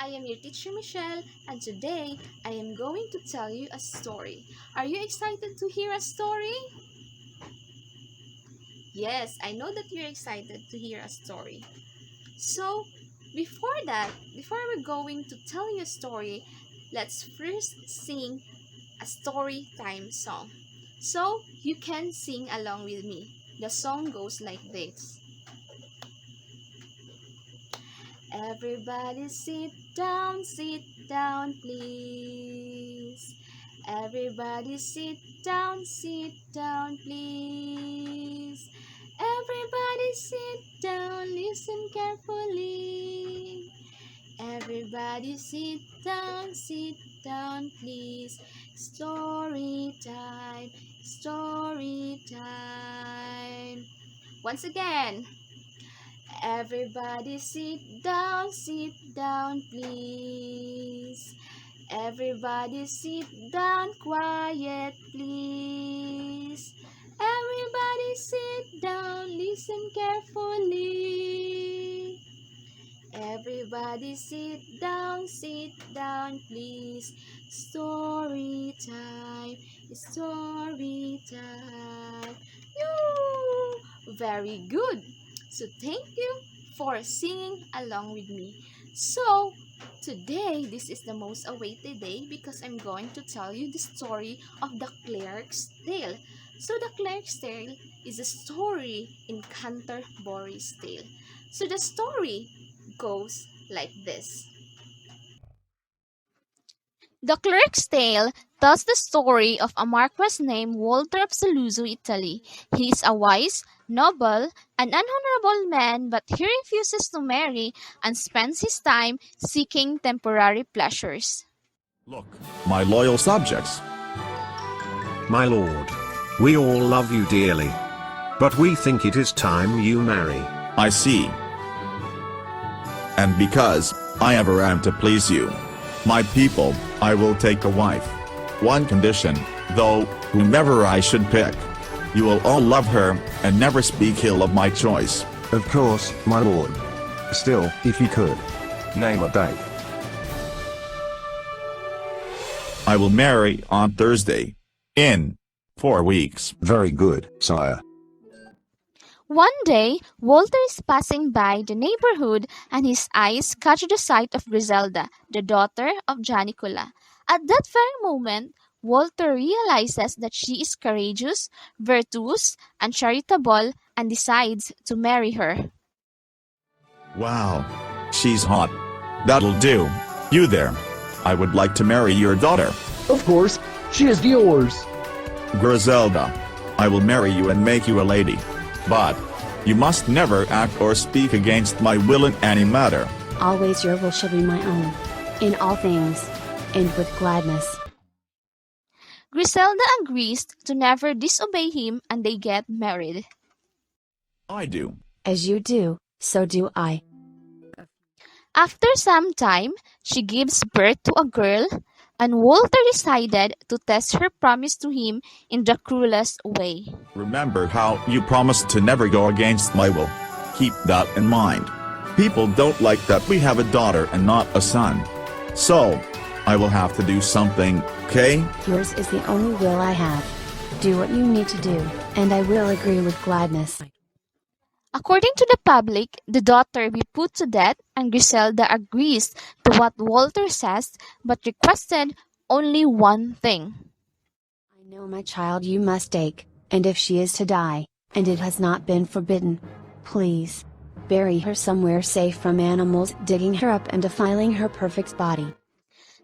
I am your teacher Michelle, and today I am going to tell you a story. Are you excited to hear a story? Yes, I know that you're excited to hear a story. So, before we're going to tell you a story, let's first sing a story time song. So, you can sing along with me. The song goes like this. Everybody sit down, please. Everybody sit down, please. Everybody sit down, listen carefully. Everybody sit down, please. Story time. Once again. Everybody sit down, please. Everybody sit down, quiet, please. Everybody sit down, listen carefully. Everybody sit down, please. Story time. Very good. So thank you for singing along with me. So today, this is the most awaited day because I'm going to tell you the story of the Clerk's Tale. So the Clerk's Tale is a story in Canterbury's Tale. So the story goes like this. The Clerk's Tale tells the story of a marquess named Walter of Saluzzo, Italy. He is a wise, noble, and honorable man, but he refuses to marry and spends his time seeking temporary pleasures. Look, my loyal subjects. My lord, we all love you dearly. But we think it is time you marry. I see. And because I ever am to please you, my people, I will take a wife. One condition, though, whomever I should pick. You will all love her, and never speak ill of my choice. Of course, my lord. Still, if you could, name a date. I will marry on Thursday. In 4 weeks. Very good, sire. One day, Walter is passing by the neighborhood and his eyes catch the sight of Griselda, the daughter of Janicola. At that very moment, Walter realizes that she is courageous, virtuous, and charitable and decides to marry her. Wow. She's hot. That'll do. You there. I would like to marry your daughter. Of course, she is yours. Griselda. I will marry you and make you a lady. But you must never act or speak against my will in any matter. Always your will shall be my own. In all things, and with gladness. Griselda agrees to never disobey him and they get married. I do. As you do, so do I. After some time, she gives birth to a girl, and Walter decided to test her promise to him in the cruelest way. Remember how you promised to never go against my will. Keep that in mind. People don't like that we have a daughter and not a son. So, I will have to do something, okay? Yours is the only will I have. Do what you need to do, and I will agree with gladness. According to the public, the daughter be put to death, and Griselda agrees to what Walter says, but requested only one thing. I know my child you must take, and if she is to die, and it has not been forbidden, please, bury her somewhere safe from animals digging her up and defiling her perfect body.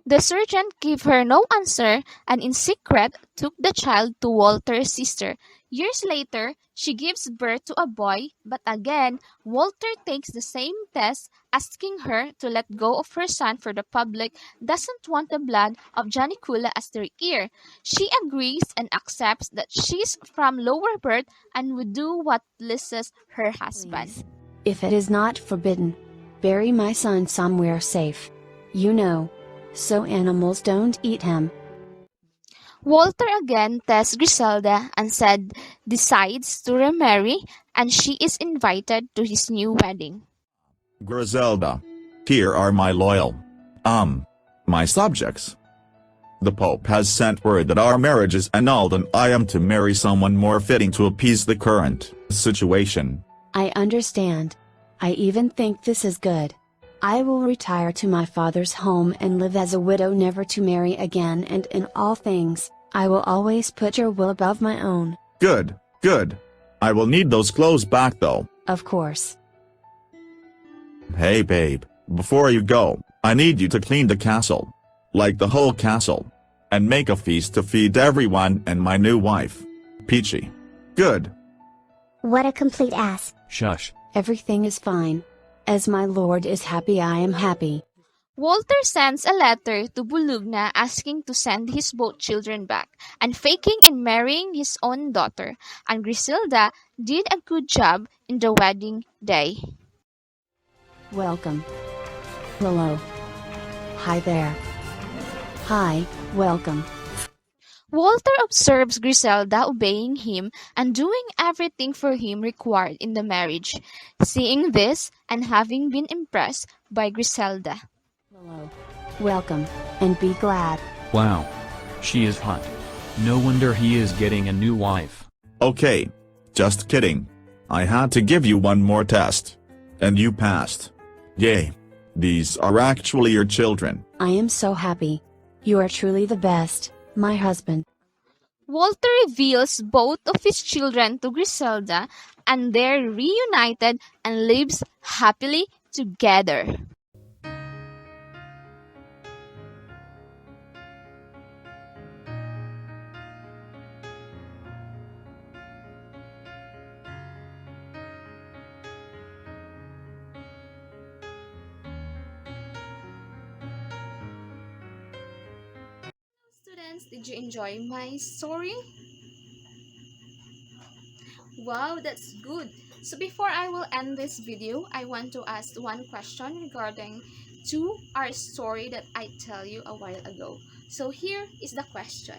The sergeant gave her no answer and in secret took the child to Walter's sister. Years later, she gives birth to a boy, but again, Walter takes the same test, asking her to let go of her son for the public doesn't want the blood of Janicola as their heir. She agrees and accepts that she's from lower birth and would do what pleases her husband. Please, if it is not forbidden, bury my son somewhere safe. You know, so animals don't eat him. Walter again tests Griselda and decides to remarry, and she is invited to his new wedding. Griselda. Here are my loyal My subjects. The Pope has sent word that our marriage is annulled and I am to marry someone more fitting to appease the current situation. I understand. I even think this is good. I will retire to my father's home and live as a widow, never to marry again, and in all things, I will always put your will above my own. Good, good. I will need those clothes back though. Of course. Hey babe, before you go, I need you to clean the castle. Like the whole castle. And make a feast to feed everyone and my new wife. Peachy. Good. What a complete ass. Shush. Everything is fine. As my lord is happy, I am happy. Walter sends a letter to Bologna asking to send his both children back, and faking in marrying his own daughter, and Griselda did a good job in the wedding day. Welcome. Hello. Hi there. Hi, welcome. Walter observes Griselda obeying him and doing everything for him required in the marriage. Seeing this and having been impressed by Griselda, Hello. Welcome, and be glad. Wow. She is hot. No wonder he is getting a new wife. Okay. Just kidding. I had to give you one more test. And you passed. Yay. These are actually your children. I am so happy. You are truly the best, my husband. Walter reveals both of his children to Griselda, and they're reunited and lives happily together. Students, did you enjoy my story? Wow, that's good. So before I will end this video, I want to ask one question regarding to our story that I tell you a while ago. So here is the question.